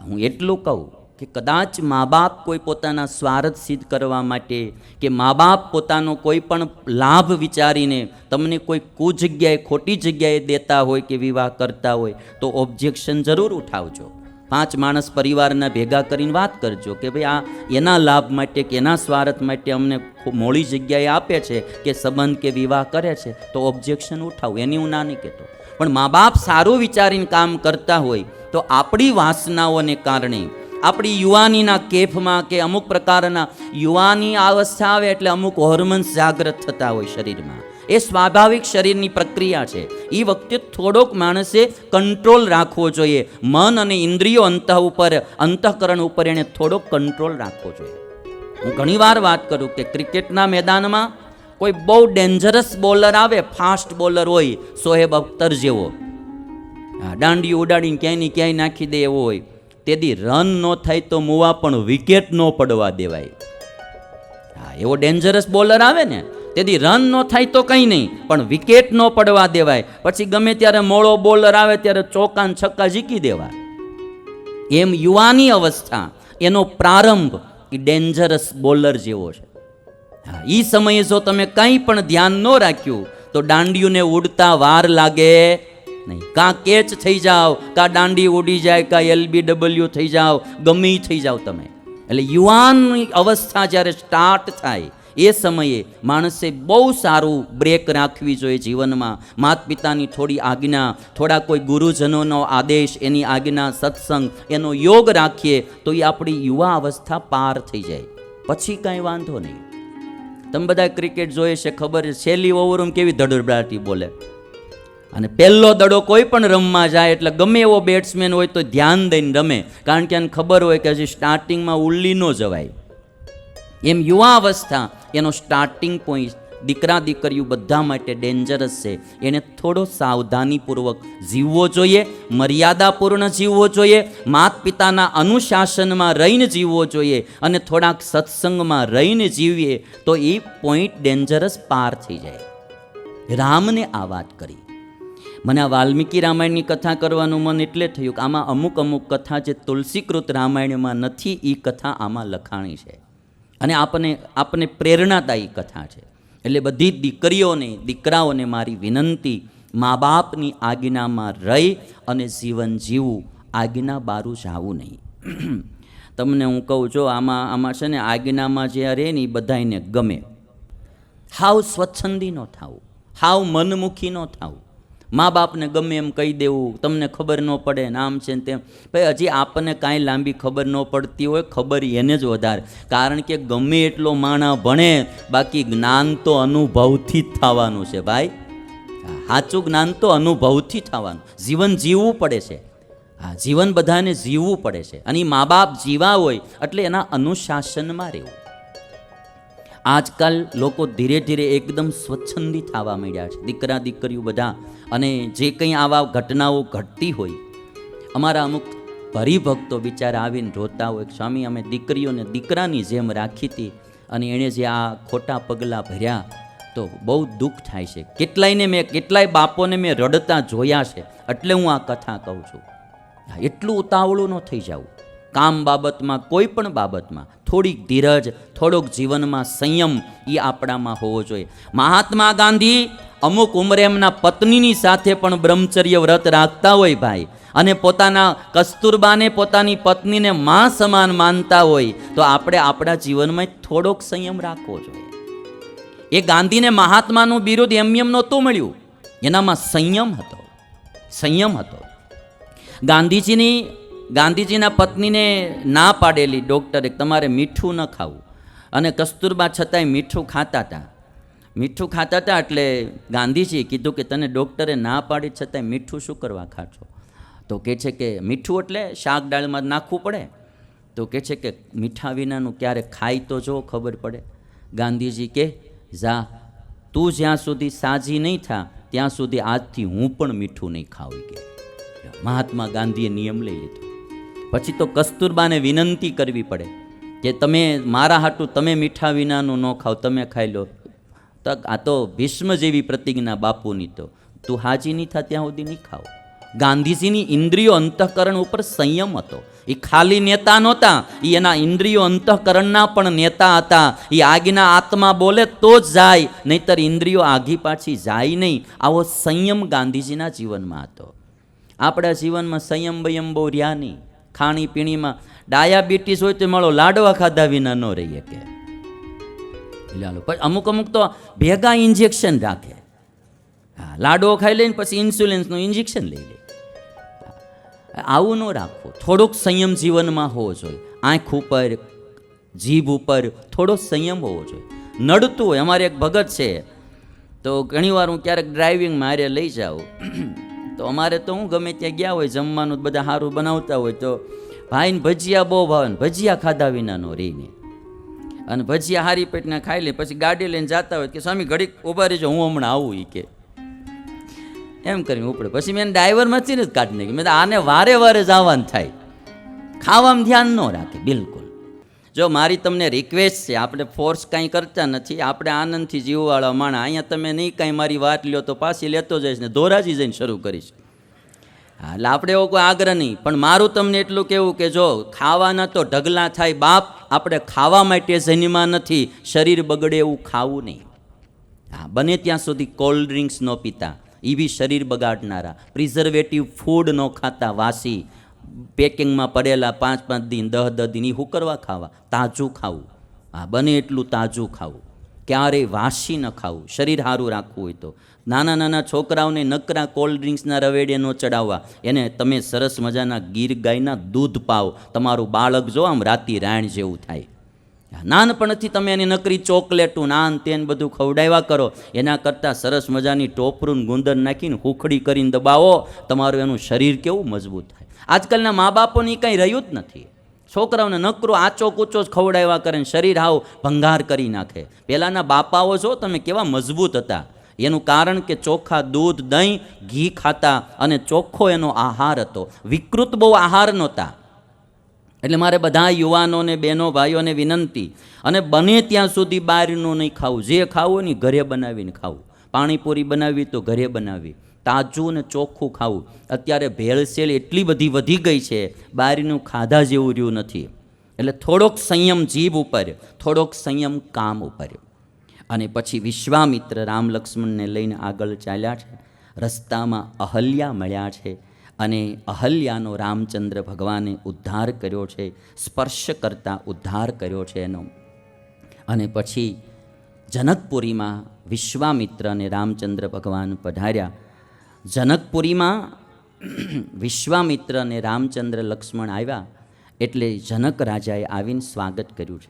હું એટલું કહું કે કદાચ મા બાપ કોઈ પોતાના સ્વાર્થ સિદ્ધ કરવા માટે કે મા બાપ પોતાનો કોઈ પણ લાભ વિચારીને તમને કોઈ કુજગ્યાએ ખોટી જગ્યાએ દેતા હોય કે વિવાહ કરતા હોય તો ઓબ્જેક્શન જરૂર ઉઠાવજો. 5 માણસ પરિવારના ભેગા કરીને વાત કરજો કે ભાઈ આ એના લાભ માટે કે એના સ્વાર્થ માટે અમને મોડી જગ્યાએ આપે છે કે સંબંધ કે વિવાહ કરે છે તો ઓબ્જેક્શન ઉઠાવું, એની હું ના નહીં કહેતો. પણ મા બાપ સારું વિચારીને કામ કરતા હોય તો આપણી વાસનાઓને કારણે આપણી યુવાનીના કેફમાં કે અમુક પ્રકારના યુવાની અવસ્થા આવે એટલે અમુક હોર્મોન્સ જાગૃત થતા હોય શરીરમાં. એ સ્વાભાવિક શરીરની પ્રક્રિયા છે. એ વખતે થોડોક માણસે કંટ્રોલ રાખવો જોઈએ. મન અને ઇન્દ્રિયો અંતઃકરણ ઉપર એને થોડોક કંટ્રોલ રાખવો જોઈએ. હું ઘણીવાર વાત કરું કે ક્રિકેટના મેદાનમાં કોઈ બહુ ડેન્જરસ બોલર આવે, ફાસ્ટ બોલર હોય, શોએબ અખ્તર જેવો, દાંડિયું ઉડાડીને ક્યાંય ને ક્યાંય નાખી દે એવો હોય, તેથી રન ન થાય તો મુવા પણ વિકેટ ન પડવા દેવાય. એવો ડેન્જરસ બોલર આવે ને, તેથી રન ન થાય તો કંઈ નહીં પણ વિકેટ ન પડવા દેવાય. પછી ગમે ત્યારે મોળો બોલર આવે ત્યારે ચોકા ને છક્કા ઝીકી દેવા. એમ યુવાની અવસ્થા, એનો પ્રારંભ એ ડેન્જરસ બોલર જેવો છે. એ સમયે જો તમે કંઈ પણ ધ્યાન ન રાખ્યું તો દાંડિયુંને ઉડતા વાર લાગે નહીં. કાં કેચ થઈ જાઓ, કાં દાંડી ઉડી જાય, કાં LBW થઈ જાઓ, ગમે થઈ જાઓ તમે. એટલે યુવાન અવસ્થા જ્યારે સ્ટાર્ટ થાય એ સમયે માણસે બહુ સારું બ્રેક રાખવી જોઈએ જીવનમાં. માતા પિતાની થોડી આજ્ઞા, થોડા કોઈ ગુરુજનોનો આદેશ, એની આજ્ઞા, સત્સંગ, એનો યોગ રાખીએ તો એ આપણી યુવા અવસ્થા પાર થઈ જાય. પછી કાંઈ વાંધો નહીં. તમે બધા ક્રિકેટ જોઈએ છે, ખબર છે છેલ્લી ઓવરમાં કેવી ધડધડાટી બોલે. અને પહેલો દડો કોઈ પણ રમવા જાય એટલે ગમે એવો બેટ્સમેન હોય તો ધ્યાન દઈને રમે, કારણ કે એને ખબર હોય કે હજી સ્ટાર્ટિંગમાં ઉલ્લી ન જવાય. એમ યુવા અવસ્થા એનો સ્ટાર્ટિંગ પોઈન્ટ દીકરા દીકરીઓ બધા માટે ડેન્જરસ છે. એને થોડો સાવધાનીપૂર્વક જીવવો જોઈએ, મર્યાદાપૂર્ણ જીવવો જોઈએ, માતા પિતાના અનુશાસનમાં રહીને જીવવો જોઈએ અને થોડાક સત્સંગમાં રહીને જીવીએ તો એ પોઈન્ટ ડેન્જરસ પાર થઈ જાય. રામને આ વાત કરી. મને આ વાલ્મીકી રામાયણની કથા કરવાનું મન એટલે થયું કે આમાં અમુક કથા જે તુલસીકૃત રામાયણમાં નથી એ કથા આમાં લખાણી છે અને આપણને પ્રેરણાદાયી કથા છે. એટલે બધી દીકરીઓને, દીકરાઓને મારી વિનંતી, મા બાપની આજ્ઞામાં રહી અને જીવન જીવવું, આજ્ઞા બારું જાવું નહીં. તમને હું કહું છું, આમાં છે ને આજ્ઞામાં જે રહે ને એ બધાને ગમે. હાવ સ્વચ્છંદી ન થવું, હાવ મનમુખી ન થવું. મા બાપને ગમે એમ કહી દેવું, તમને ખબર ન પડે ને આમ છે ને તેમ. ભાઈ હજી આપણને કાંઈ લાંબી ખબર ન પડતી હોય, ખબર એને જ વધારે. કારણ કે ગમે એટલો માણા ભણે, બાકી જ્ઞાન તો અનુભવથી જ થવાનું છે ભાઈ. સાચું જ્ઞાન તો અનુભવથી થવાનું. જીવન જીવવું પડે છે. જીવન બધાને જીવવું પડે છે અને મા બાપ જીવા હોય એટલે એના અનુશાસનમાં રહેવું. આજકાલ લોકો ધીરે ધીરે એકદમ સ્વચ્છંદી થવા માંડ્યા છે, દીકરા દીકરીઓ બધા. અને જે કંઈ આવા ઘટનાઓ ઘટતી હોય, અમારા અમુક હરિભક્તો બિચારા આવીને રોતા હોય, સ્વામી અમે દીકરીઓને દીકરાની જેમ રાખી હતી અને એણે જે આ ખોટા પગલાં ભર્યા તો બહુ દુઃખ થાય છે. કેટલાય બાપોને મેં રડતા જોયા છે. એટલે હું આ કથા કહું છું. એટલું ઉતાવળું ન થઈ જવું. કામ બાબતમાં, કોઈ પણ બાબતમાં થોડીક ધીરજ, થોડોક જીવનમાં સંયમ એ આપણામાં હોવો જોઈએ. મહાત્મા ગાંધી અમુક ઉંમરે એમના પત્નીની સાથે પણ બ્રહ્મચર્ય વ્રત રાખતા હોય ભાઈ, અને પોતાના કસ્તુરબાને, પોતાની પત્નીને માં સમાન માનતા હોય તો આપણે આપણા જીવનમાં થોડોક સંયમ રાખવો જોઈએ. એ ગાંધીને મહાત્માનું બિરુદ એમ નહોતું મળ્યું, એનામાં સંયમ હતો. ગાંધીજીના પત્નીને ના પાડેલી ડૉક્ટરે તમારે મીઠું ન ખાવું, અને કસ્તુરબા છતાંય મીઠું ખાતા હતા. એટલે ગાંધીજીએ કીધું કે તને ડૉક્ટરે ના પાડી છતાંય મીઠું શું કરવા ખાશો? તો કહે છે કે મીઠું એટલે શાક દાળમાં નાખવું પડે. તો કહે છે કે મીઠા વિનાનું ક્યારે ખાઈ તો જો ખબર પડે. ગાંધીજી કે જા, તું જ્યાં સુધી સાજી નહીં થા ત્યાં સુધી આજથી હું પણ મીઠું નહીં ખાવું કે. મહાત્મા ગાંધીએ નિયમ લઈ લીધો. પછી તો કસ્તુરબાને વિનંતી કરવી પડે કે તમે મારા હાટું તમે મીઠા વિનાનું ન ખાવ, તમે ખાઈ લો. આ તો ભીષ્મ જેવી પ્રતિજ્ઞા બાપુની. તો તું હાજી નહીં થા ત્યાં સુધી નહીં ખાવ. ગાંધીજીની ઇન્દ્રિયો અંતઃકરણ ઉપર સંયમ હતો. એ ખાલી નેતા નહોતા, એ એના ઇન્દ્રિયો અંતઃકરણના પણ નેતા હતા. એ આગના આત્મા બોલે તો જ જાય, નહીતર ઇન્દ્રિયો આગી પાછી જાય નહીં. આવો સંયમ ગાંધીજીના જીવનમાં હતો. આપણા જીવનમાં સંયમ બયમ બહુ રહ્યા નહીં. ખાણીપીણીમાં ડાયાબિટીસ હોય તો મળો લાડવા ખાધા વિના ન રહીએ કે અમુક અમુક તો ભેગા ઇન્જેક્શન રાખે. હા, લાડવો ખાઈ લઈને પછી ઇન્સ્યુલિન્સનું ઇન્જેક્શન લઈ લે. આવું ન રાખવું. થોડોક સંયમ જીવનમાં હોવો જોઈએ. આંખ ઉપર, જીભ ઉપર થોડો સંયમ હોવો જોઈએ. નડતું હોય, અમારે એક ભગત છે, તો ઘણીવાર હું ક્યારેક ડ્રાઇવિંગ મારે લઈ જાઉં તો અમારે તો હું ગમે ત્યાં ગયા હોય, જમવાનું બધા સારું બનાવતા હોય તો ભાઈને ભજીયા બહુ ભાવે ને ભજીયા ખાધા વિના નો રહીને, અને ભજીયા હારી પેટના ખાઈ લે, પછી ગાડી લઈને જતા હોય કે સ્વામી ઘડીક ઊભા રહેજો, હું હમણાં આવું. એ કે એમ કરીને ઉપડે. પછી મેં ડ્રાઈવરમાંથી જ કાઢી નાખી. મેં આને વારે વારે જવાનું થાય, ખાવામાં ધ્યાન ન રાખે બિલકુલ. જો મારી તમને રિક્વેસ્ટ છે, આપણે ફોર્સ કાંઈ કરતા નથી, આપણે આનંદથી જીવવાળા માણા. અહીંયા તમે નહીં કાંઈ મારી વાત લ્યો તો પાછી લેતો જઈશ ને ધોરાજી જઈને શરૂ કરીશ. હા, એટલે આપણે એવો કોઈ આગ્રહ નહીં, પણ મારું તમને એટલું કહેવું કે જો ખાવાના તો ઢગલા થાય બાપ, આપણે ખાવા માટે જન્મા નથી, શરીર બગડે એવું ખાવું નહીં. હા, બને ત્યાં સુધી કોલ્ડ ડ્રિંક્સ ન પીતા, એ બી શરીર બગાડનારા. પ્રિઝર્વેટિવ ફૂડ ન ખાતા, વાસી પેકિંગમાં પડેલા 5-5 દિન 10-10 દિન, એ શું કરવા ખાવા? તાજું ખાવું. હા, બને એટલું તાજું ખાવું, ક્યારેય વાસી ન ખાવું. શરીર સારું રાખવું હોય તો નાના નાના છોકરાઓને નકરા કોલ્ડ ડ્રિંક્સના રવેડે ન ચડાવવા, એને તમે સરસ મજાના ગીર ગાયના દૂધ પાવ. તમારું બાળક જો આમ રાતી રાયણ જેવું થાય. નાનપણથી તમે એને નકરી ચોકલેટું નાન તેન બધું ખવડાવ્યા કરો, એના કરતાં સરસ મજાની ટોપરું ગુંદર નાખીને હુખડી કરીને દબાવો, તમારું એનું શરીર કેવું મજબૂત થાય. આજકાલના મા બાપોને કંઈ રહ્યું જ નથી. છોકરાઓને નકરો આચો કૂચો જ ખવડાવ્યા કરે ને શરીર હાવ ભંગાર કરી નાખે. પહેલાંના બાપાઓ જો તમે કેવા મજબૂત હતા. એનું કારણ કે ચોખ્ખા દૂધ, દહીં, ઘી ખાતા અને ચોખ્ખો એનો આહાર હતો. વિકૃત બહુ આહાર નહોતા. એટલે મારે બધા યુવાનોને, બહેનો, ભાઈઓને વિનંતી, અને બને ત્યાં સુધી બહારનું નહીં ખાવું. જે ખાવું ને ઘરે બનાવીને ખાવું. પાણીપુરી બનાવવી તો ઘરે બનાવવી, તાજું ને ચોખ્ખું ખાવું. અત્યારે ભેળસેળ એટલી બધી વધી ગઈ છે, બહારનું ખાધા જેવું રહ્યું નથી. એટલે થોડોક સંયમ જીભ ઉપર, થોડોક સંયમ કામ ઉપર. અને પછી વિશ્વામિત્ર રામ લક્ષ્મણને લઈને આગળ ચાલ્યા છે. રસ્તામાં અહલ્યા મળ્યા છે, અને અહલ્યાનો રામચંદ્ર ભગવાને ઉદ્ધાર કર્યો છે, સ્પર્શ કરતાં ઉદ્ધાર કર્યો છે એનો. અને પછી જનકપુરીમાં વિશ્વામિત્ર અને રામચંદ્ર ભગવાન પધાર્યા. જનકપુરીમાં વિશ્વામિત્ર અને રામચંદ્ર લક્ષ્મણ આવ્યા એટલે જનક રાજાએ આવીને સ્વાગત કર્યું છે.